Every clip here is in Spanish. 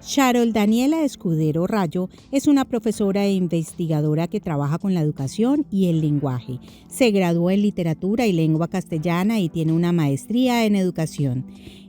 Charol Daniela Escudero Rayo es una profesora e investigadora que trabaja con la educación y el lenguaje. Se graduó en literatura y lengua castellana y tiene una maestría en educación.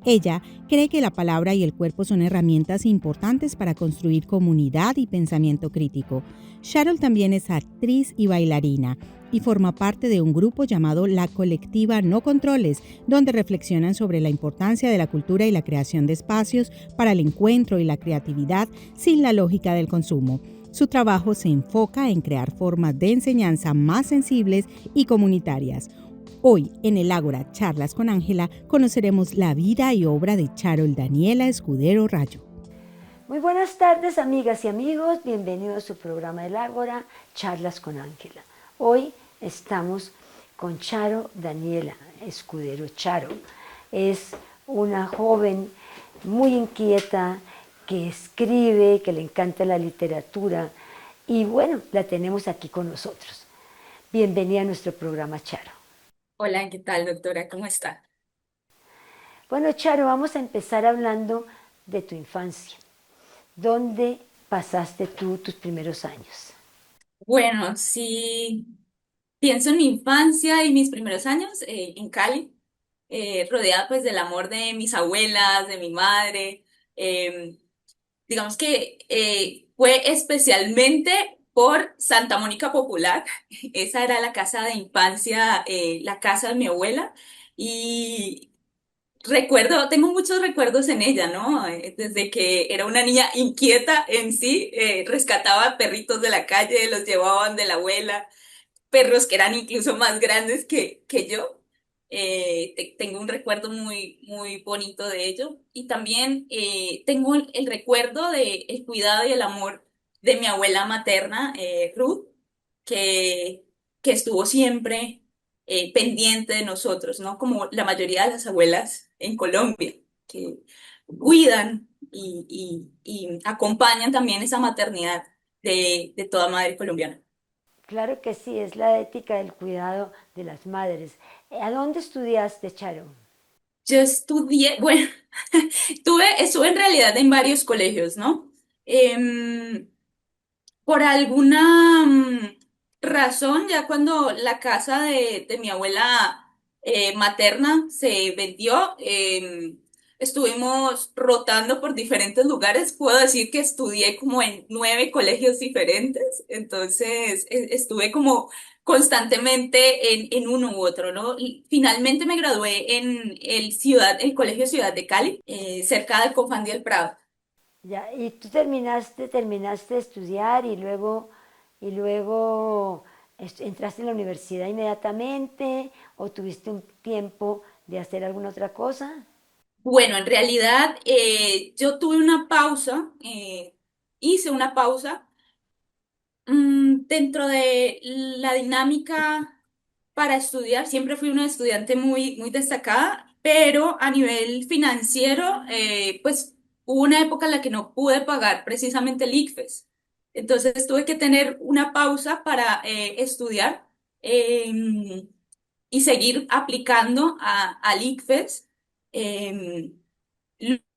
Ella cree que la palabra y el cuerpo son herramientas importantes para construir comunidad y pensamiento crítico. Charol también es actriz y bailarina y forma parte de un grupo llamado La Colectiva No Controles, donde reflexionan sobre la importancia de la cultura y la creación de espacios para el encuentro y la creatividad sin la lógica del consumo. Su trabajo se enfoca en crear formas de enseñanza más sensibles y comunitarias. Hoy, en el Ágora Charlas con Ángela, conoceremos la vida y obra de Charol Daniela Escudero Rayo. Muy buenas tardes, amigas y amigos. Bienvenidos a su programa del Ágora Charlas con Ángela. Hoy estamos con Charo Daniela Escudero. Charo es una joven muy inquieta que escribe, que le encanta la literatura y bueno, la tenemos aquí con nosotros. Bienvenida a nuestro programa, Charo. Hola, ¿qué tal, doctora? ¿Cómo está? Bueno, Charo, vamos a empezar hablando de tu infancia. ¿Dónde pasaste tú tus primeros años? Bueno, sí, pienso en mi infancia y mis primeros años en Cali, rodeada pues del amor de mis abuelas, de mi madre. eh, digamos que fue especialmente por Santa Mónica Popular. Esa era la casa de infancia, la casa de mi abuela. Y tengo muchos recuerdos en ella, ¿no? Desde que era una niña inquieta en sí, rescataba perritos de la calle, los llevaban de la abuela, perros que eran incluso más grandes que yo. Tengo un recuerdo muy, muy bonito de ello. Y también tengo el recuerdo de el cuidado y el amor de mi abuela materna, Ruth, que, que estuvo siempre pendiente de nosotros, ¿no? Como la mayoría de las abuelas en Colombia, que cuidan y acompañan también esa maternidad de toda madre colombiana. Claro que sí, es la ética del cuidado de las madres. ¿A dónde estudiaste, Charo? Yo estudié, bueno, estuve en realidad en varios colegios, ¿no? Em, por alguna razón, ya cuando la casa de mi abuela materna se vendió, estuvimos rotando por diferentes lugares. Puedo decir que estudié como en 9 colegios diferentes, entonces estuve como constantemente en uno u otro, ¿no? Y finalmente me gradué en el Colegio Ciudad de Cali, cerca del Confandi del Prado. Ya, y tú terminaste de estudiar y luego entraste en la universidad inmediatamente o tuviste un tiempo de hacer alguna otra cosa. Bueno, en realidad yo tuve una pausa, hice una pausa dentro de la dinámica para estudiar. Siempre fui una estudiante muy, muy destacada, pero a nivel financiero, pues hubo una época en la que no pude pagar precisamente el ICFES. Entonces tuve que tener una pausa para estudiar y seguir aplicando al ICFES. Em,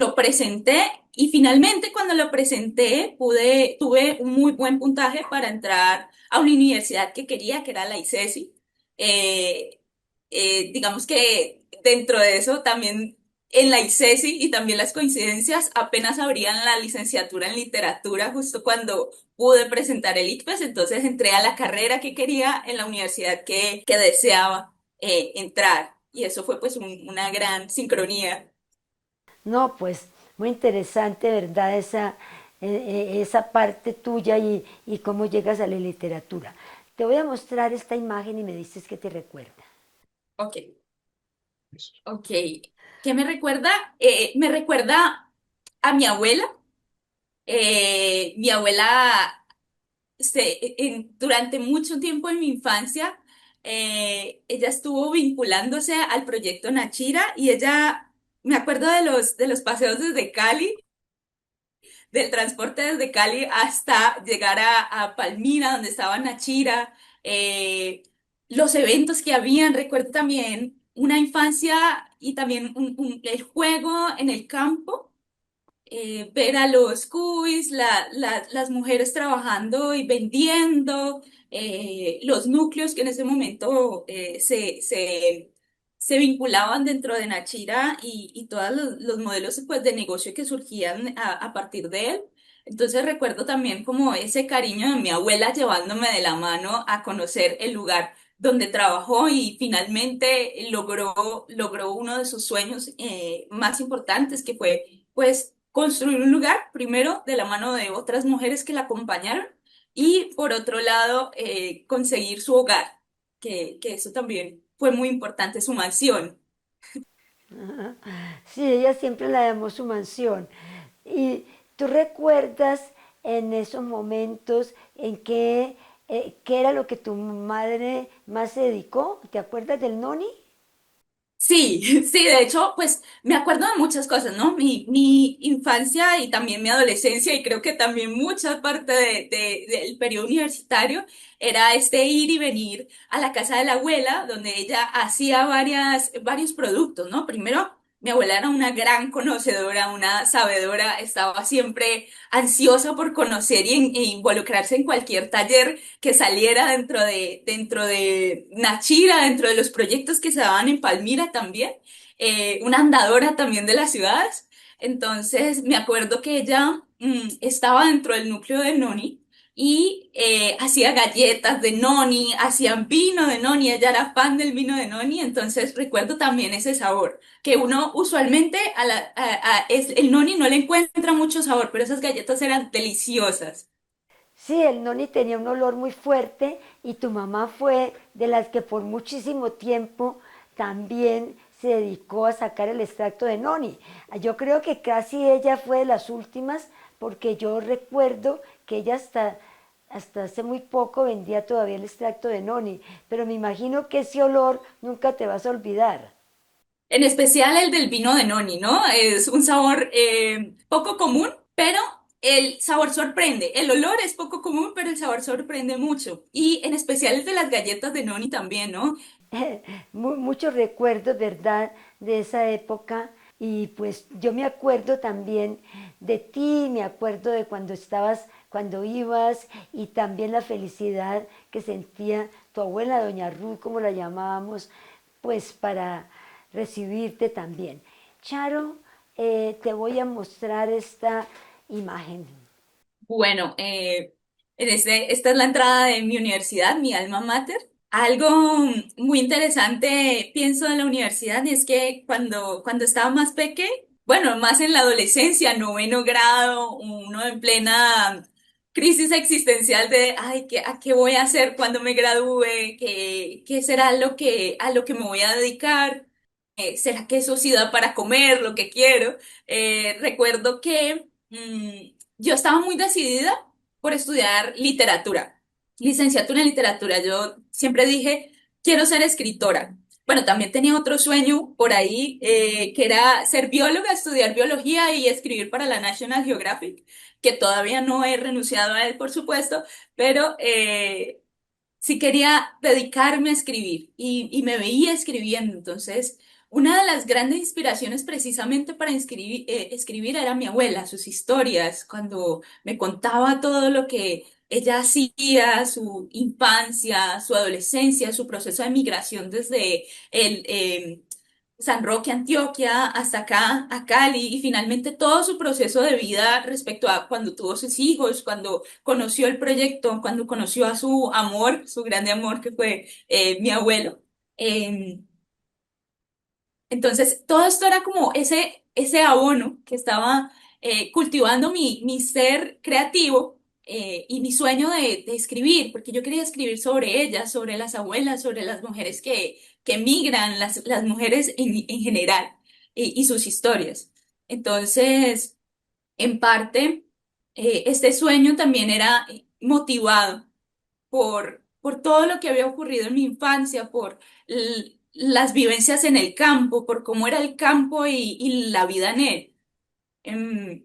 lo presenté y finalmente cuando lo presenté tuve un muy buen puntaje para entrar a una universidad que quería, que era la ICESI. Eh, digamos que dentro de eso también en la ICESI y también las coincidencias apenas abrían la licenciatura en literatura justo cuando pude presentar el ICFES, entonces entré a la carrera que quería en la universidad que deseaba entrar y eso fue pues una gran sincronía. No, pues muy interesante, ¿verdad? Esa parte tuya y cómo llegas a la literatura. Te voy a mostrar esta imagen y me dices qué te recuerda. Ok. Ok, ¿qué me recuerda? Me recuerda a mi abuela. Mi abuela, durante mucho tiempo en mi infancia, ella estuvo vinculándose al proyecto Nachira y ella, me acuerdo de los paseos desde Cali, del transporte desde Cali hasta llegar a Palmira, donde estaba Nachira, eh, los eventos que habían, recuerdo también una infancia y también el juego en el campo, ver a los cuis, las mujeres trabajando y vendiendo, los núcleos que en ese momento se vinculaban dentro de Nachira y todos los modelos pues, de negocio que surgían a partir de él. Entonces recuerdo también como ese cariño de mi abuela llevándome de la mano a conocer el lugar donde trabajó y finalmente logró uno de sus sueños más importantes, que fue pues construir un lugar, primero de la mano de otras mujeres que la acompañaron y por otro lado conseguir su hogar, que eso también fue muy importante, su mansión. Sí, ella siempre la llamó su mansión. ¿Y tú recuerdas en esos momentos en qué era lo que tu madre más se dedicó? ¿Te acuerdas del noni? Sí, sí, de hecho, pues me acuerdo de muchas cosas, ¿no? Mi infancia y también mi adolescencia y creo que también mucha parte del periodo universitario era este ir y venir a la casa de la abuela, donde ella hacía varios productos, ¿no? Primero, mi abuela era una gran conocedora, una sabedora, estaba siempre ansiosa por conocer e involucrarse en cualquier taller que saliera dentro de Nachira, dentro de los proyectos que se daban en Palmira también, una andadora también de las ciudades. Entonces, me acuerdo que ella estaba dentro del núcleo de Noni y hacía galletas de Noni, hacían vino de Noni, ella era fan del vino de Noni, entonces recuerdo también ese sabor, que uno usualmente el Noni no le encuentra mucho sabor, pero esas galletas eran deliciosas. Sí, el noni tenía un olor muy fuerte y tu mamá fue de las que por muchísimo tiempo también se dedicó a sacar el extracto de noni. Yo creo que casi ella fue de las últimas porque yo recuerdo que ella hasta hace muy poco vendía todavía el extracto de noni, pero me imagino que ese olor nunca te vas a olvidar. En especial el del vino de Noni, ¿no? Es un sabor poco común, pero el sabor sorprende. El olor es poco común, pero el sabor sorprende mucho. Y en especial el de las galletas de Noni también, ¿no? Muchos recuerdos, ¿verdad?, de esa época. Y pues yo me acuerdo también de ti, me acuerdo de cuando estabas, cuando ibas y también la felicidad que sentía tu abuela, doña Ruth, como la llamábamos, pues para recibirte también. Charo, te voy a mostrar esta imagen. Bueno, esta es la entrada de mi universidad, mi alma mater. Algo muy interesante, pienso, de la universidad es que cuando estaba más pequeño, bueno, más en la adolescencia, noveno grado, uno en plena crisis existencial de, ay, ¿a qué voy a hacer cuando me gradúe? ¿Qué será a lo que me voy a dedicar? ¿Será que eso sí da para comer lo que quiero? Recuerdo que yo estaba muy decidida por estudiar literatura, licenciatura en literatura. Yo siempre dije, quiero ser escritora. Bueno, también tenía otro sueño por ahí, que era ser bióloga, estudiar biología y escribir para la National Geographic, que todavía no he renunciado a él, por supuesto, pero sí quería dedicarme a escribir y me veía escribiendo. Entonces, una de las grandes inspiraciones precisamente para escribir era mi abuela, sus historias, cuando me contaba todo lo que ella hacía, su infancia, su adolescencia, su proceso de migración desde el, San Roque, Antioquia, hasta acá, a Cali, y finalmente todo su proceso de vida respecto a cuando tuvo sus hijos, cuando conoció el proyecto, cuando conoció a su amor, su grande amor que fue mi abuelo. Eh, entonces, todo esto era como ese abono que estaba cultivando mi ser creativo y mi sueño de escribir, porque yo quería escribir sobre ellas, sobre las abuelas, sobre las mujeres que emigran, las mujeres en general y sus historias. Entonces, en parte, este sueño también era motivado por todo lo que había ocurrido en mi infancia, por las vivencias en el campo, por cómo era el campo y la vida en él. Em,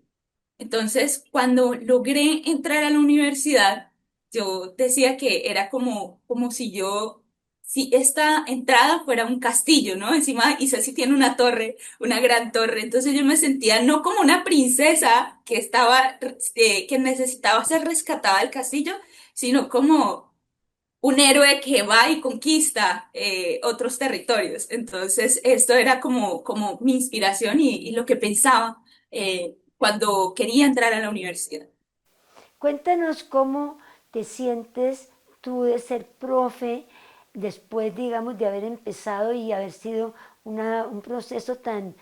entonces, cuando logré entrar a la universidad, yo decía que era como si yo si esta entrada fuera un castillo, ¿no? Encima Isasi tiene una torre, una gran torre, entonces yo me sentía no como una princesa que estaba, que necesitaba ser rescatada del castillo, sino como un héroe que va y conquista otros territorios. Entonces, esto era como mi inspiración y lo que pensaba cuando quería entrar a la universidad. Cuéntanos cómo te sientes tú de ser profe después, digamos, de haber empezado y haber sido un proceso tan,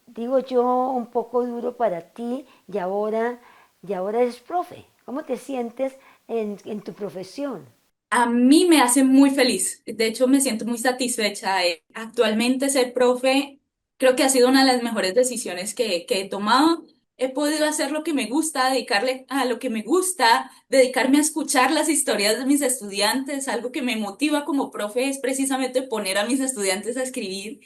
digo yo, un poco duro para ti y ahora eres profe. ¿Cómo te sientes en tu profesión? A mí me hace muy feliz. De hecho, me siento muy satisfecha. Actualmente ser profe creo que ha sido una de las mejores decisiones que he tomado. He podido hacer lo que me gusta, dedicarle a lo que me gusta, dedicarme a escuchar las historias de mis estudiantes. Algo que me motiva como profe es precisamente poner a mis estudiantes a escribir,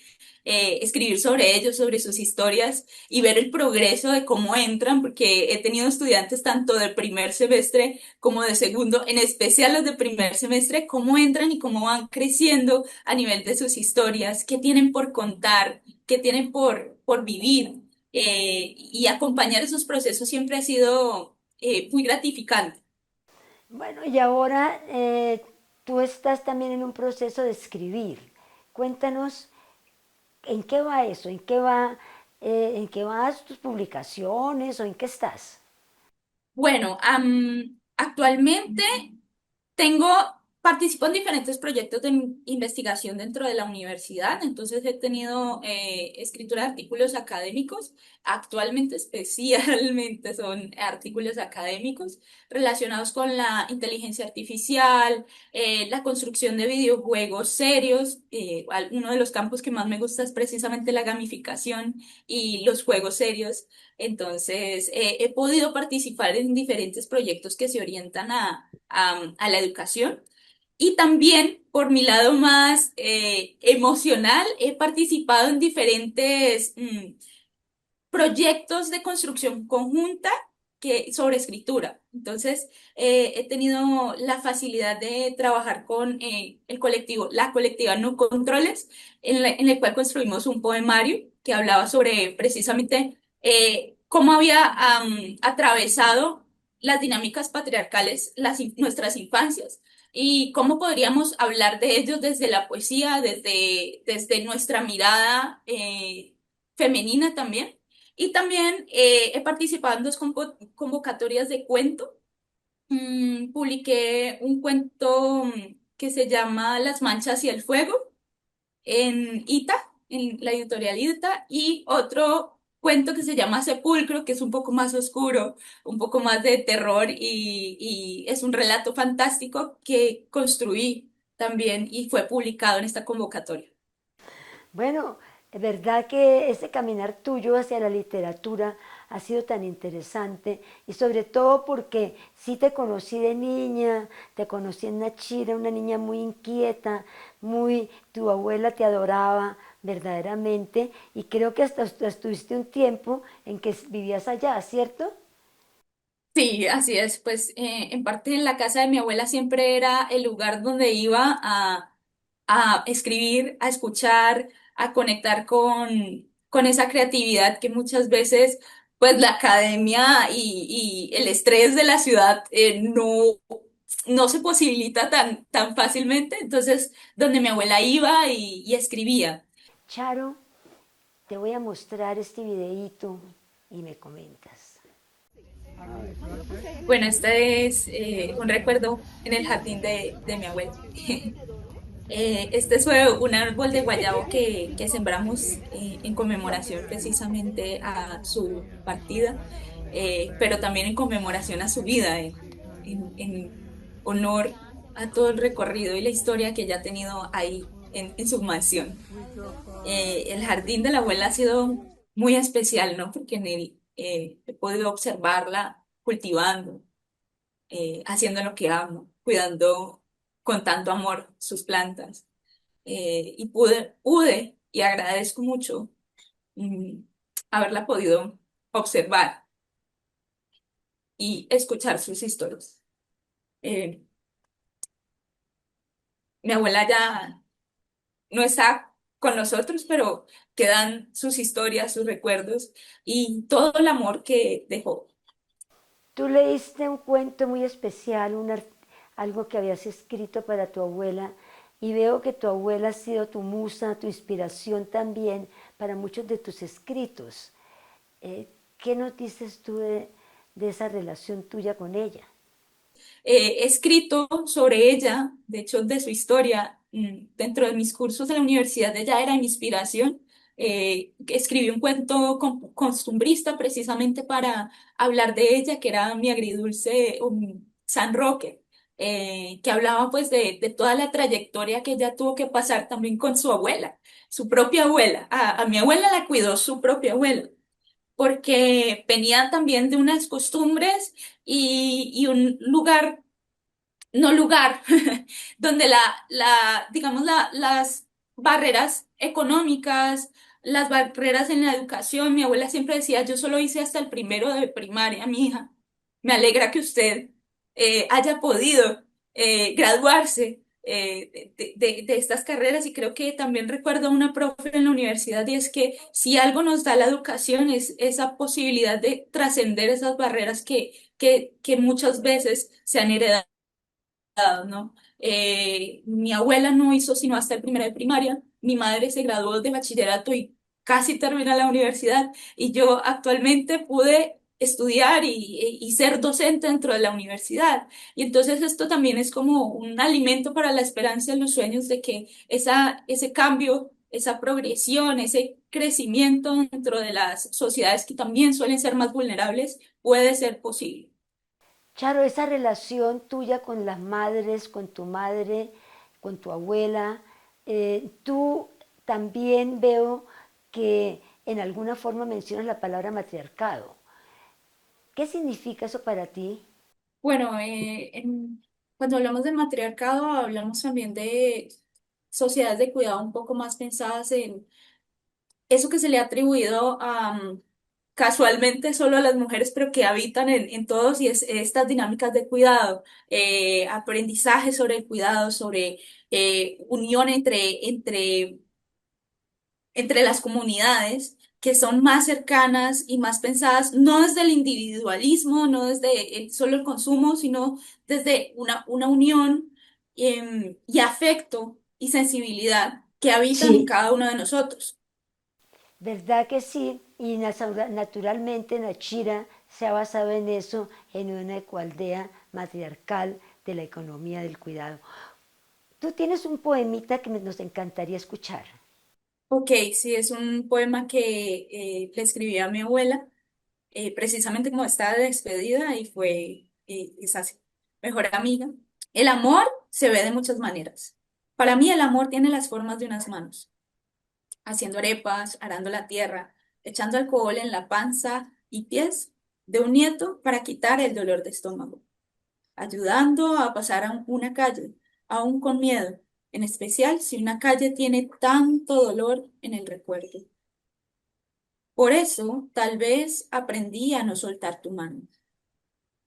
escribir sobre ellos, sobre sus historias y ver el progreso de cómo entran, porque he tenido estudiantes tanto de primer semestre como de segundo, en especial los de primer semestre, cómo entran y cómo van creciendo a nivel de sus historias, qué tienen por contar, qué tienen por vivir. Y acompañar esos procesos siempre ha sido muy gratificante. Bueno, y ahora tú estás también en un proceso de escribir. Cuéntanos en qué va eso, en qué vas tus publicaciones o en qué estás. Bueno, actualmente tengo, participo en diferentes proyectos de investigación dentro de la universidad, entonces he tenido escritura de artículos académicos. Actualmente, especialmente, son artículos académicos relacionados con la inteligencia artificial, la construcción de videojuegos serios. Uno de los campos que más me gusta es precisamente la gamificación y los juegos serios. Entonces, he podido participar en diferentes proyectos que se orientan a la educación. Y también, por mi lado más emocional, he participado en diferentes proyectos de construcción conjunta sobre escritura. Entonces, he tenido la facilidad de trabajar con el colectivo, la colectiva No Controles, en el cual construimos un poemario que hablaba sobre precisamente cómo había atravesado las dinámicas patriarcales nuestras infancias y cómo podríamos hablar de ellos desde la poesía, desde nuestra mirada femenina también. Y también he participado en dos convocatorias de cuento. Publiqué un cuento que se llama Las manchas y el fuego en ITA, en la editorial ITA, y otro cuento que se llama Sepulcro, que es un poco más oscuro, un poco más de terror y es un relato fantástico que construí también y fue publicado en esta convocatoria. Bueno, es verdad que ese caminar tuyo hacia la literatura ha sido tan interesante y sobre todo porque sí te conocí de niña, te conocí en Nachira, una niña muy inquieta, tu abuela te adoraba verdaderamente y creo que hasta estuviste un tiempo en que vivías allá, ¿cierto? Sí, así es. Pues en parte en la casa de mi abuela siempre era el lugar donde iba a escribir, a escuchar, a conectar con esa creatividad que muchas veces, pues la academia y el estrés de la ciudad no se posibilita tan fácilmente. Entonces, donde mi abuela iba y escribía. Charo, te voy a mostrar este videíto y me comentas. Bueno, este es un recuerdo en el jardín de mi abuela. Este fue un árbol de guayabo que sembramos en conmemoración precisamente a su partida, pero también en conmemoración a su vida, en honor a todo el recorrido y la historia que ella ha tenido ahí en su mansión. El jardín de la abuela ha sido muy especial, ¿no? Porque en él he podido observarla cultivando, haciendo lo que amo, cuidando con tanto amor sus plantas y pude y agradezco mucho mm, haberla podido observar y escuchar sus historias. Eh, Mi abuela ya no está con nosotros, pero quedan sus historias, sus recuerdos y todo el amor que dejó. Tú leíste un cuento muy especial, algo que habías escrito para tu abuela, y veo que tu abuela ha sido tu musa, tu inspiración también para muchos de tus escritos. ¿Qué nos dices tú de esa relación tuya con ella? He escrito sobre ella, de hecho, de su historia, dentro de mis cursos de la universidad, ella era mi inspiración. Escribí un cuento costumbrista precisamente para hablar de ella, que era mi agridulce San Roque, que hablaba pues de toda la trayectoria que ella tuvo que pasar también con su abuela, su propia abuela. A mi abuela la cuidó su propia abuela porque venía también de unas costumbres y un lugar, no lugar, donde digamos, las barreras económicas, las barreras en la educación, mi abuela siempre decía, yo solo hice hasta el primero de primaria, mi hija. Me alegra que usted haya podido graduarse de estas carreras y creo que también recuerdo a una profe en la universidad y es que si algo nos da la educación es esa posibilidad de trascender esas barreras que muchas veces se han heredado, ¿no? Mi abuela no hizo sino hasta el primero de primaria, mi madre se graduó de bachillerato y casi termina la universidad, y yo actualmente pude estudiar y ser docente dentro de la universidad. Y entonces esto también es como un alimento para la esperanza y los sueños de que ese cambio, esa progresión, ese crecimiento dentro de las sociedades que también suelen ser más vulnerables, puede ser posible. Charo, esa relación tuya con las madres, con tu madre, con tu abuela, tú también veo que en alguna forma mencionas la palabra matriarcado. ¿Qué significa eso para ti? Bueno, cuando hablamos de matriarcado, hablamos también de sociedades de cuidado un poco más pensadas en eso que se le ha atribuido casualmente solo a las mujeres, pero que habitan en todos, y es estas dinámicas de cuidado, aprendizaje sobre el cuidado, sobre unión entre las comunidades que son más cercanas y más pensadas, no desde el individualismo, no desde solo el consumo, sino desde una unión y afecto y sensibilidad que habitan en Sí, cada uno de nosotros. ¿verdad que sí? Y naturalmente Nachira se ha basado en eso, en una ecoaldea matriarcal de la economía del cuidado. Tú tienes un poemita que nos encantaría escuchar. Ok, sí, es un poema que le escribí a mi abuela, precisamente como estaba de despedida y fue esa mejor amiga. El amor se ve de muchas maneras. Para mí el amor tiene las formas de unas manos, haciendo arepas, arando la tierra, echando alcohol en la panza y pies de un nieto para quitar el dolor de estómago, ayudando a pasar a una calle, aún con miedo, en especial si una calle tiene tanto dolor en el recuerdo. Por eso, tal vez aprendí a no soltar tu mano.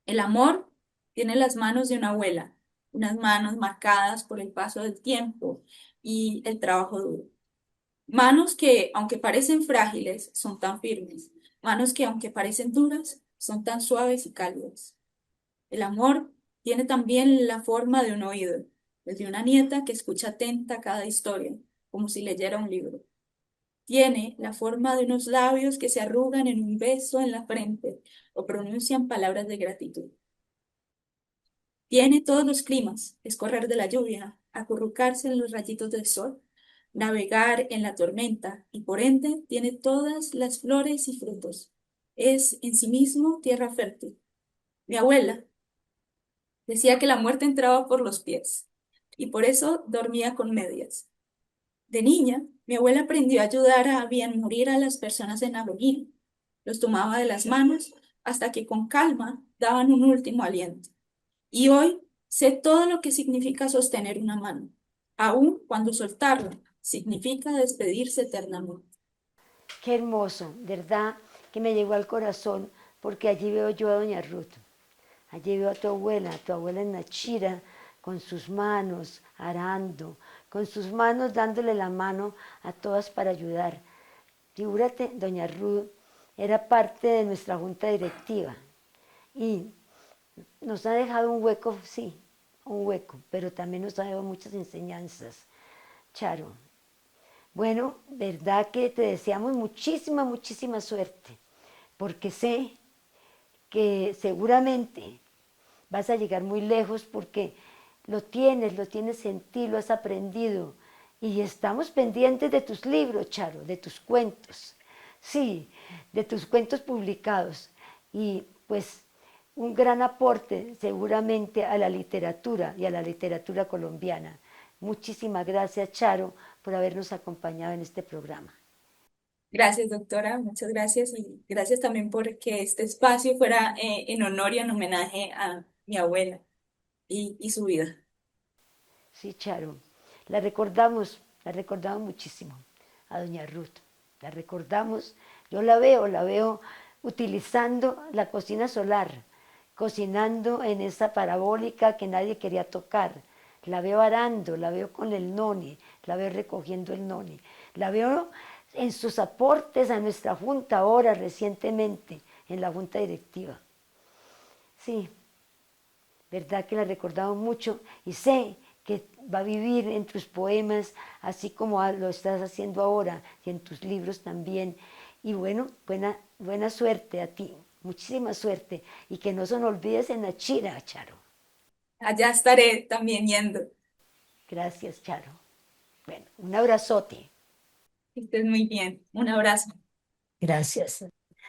El amor tiene las manos de una abuela, unas manos marcadas por el paso del tiempo y el trabajo duro. Manos que, aunque parecen frágiles, son tan firmes. Manos que, aunque parecen duras, son tan suaves y cálidas. El amor tiene también la forma de un oído, el de una nieta que escucha atenta cada historia, como si leyera un libro. Tiene la forma de unos labios que se arrugan en un beso en la frente o pronuncian palabras de gratitud. Tiene todos los climas, escorrer de la lluvia, acurrucarse en los rayitos del sol, navegar en la tormenta y por ende tiene todas las flores y frutos. Es en sí mismo tierra fértil. Mi abuela decía que la muerte entraba por los pies y por eso dormía con medias. De niña, mi abuela aprendió a ayudar a bien morir a las personas en agonía. Los tomaba de las manos hasta que con calma daban un último aliento. Y hoy sé todo lo que significa sostener una mano, aun cuando soltarla significa despedirse eternamente. Qué hermoso, ¿verdad? Que me llegó al corazón, porque allí veo yo a Doña Ruth. Allí veo a tu abuela en Nachira, con sus manos arando, con sus manos dándole la mano a todas para ayudar. Figúrate, doña Ruth era parte de nuestra junta directiva y nos ha dejado un hueco, sí, un hueco, pero también nos ha dado muchas enseñanzas. Charo, bueno, verdad que te deseamos muchísima, muchísima suerte, porque sé que seguramente vas a llegar muy lejos porque lo tienes en ti, lo has aprendido. Y estamos pendientes de tus libros, Charo, de tus cuentos. Sí, de tus cuentos publicados. Y pues un gran aporte seguramente a la literatura y a la literatura colombiana. Muchísimas gracias, Charo, por habernos acompañado en este programa. Gracias, doctora, muchas gracias y gracias también por que este espacio fuera en honor y en homenaje a mi abuela y su vida. Sí, Charo, la recordamos muchísimo a doña Ruth. La recordamos, yo la veo utilizando la cocina solar, cocinando en esa parabólica que nadie quería tocar. La veo arando, la veo con el noni, la veo recogiendo el noni. La veo en sus aportes a nuestra junta ahora recientemente, en la junta directiva. Sí, verdad que la recordamos mucho y sé que va a vivir en tus poemas, así como lo estás haciendo ahora, y en tus libros también. Y bueno, buena suerte a ti, muchísima suerte, y que no se nos olvides en la Chira, Charo. Allá estaré también yendo. Gracias, Charo. Bueno, un abrazote. Que estés muy bien. Un abrazo. Gracias.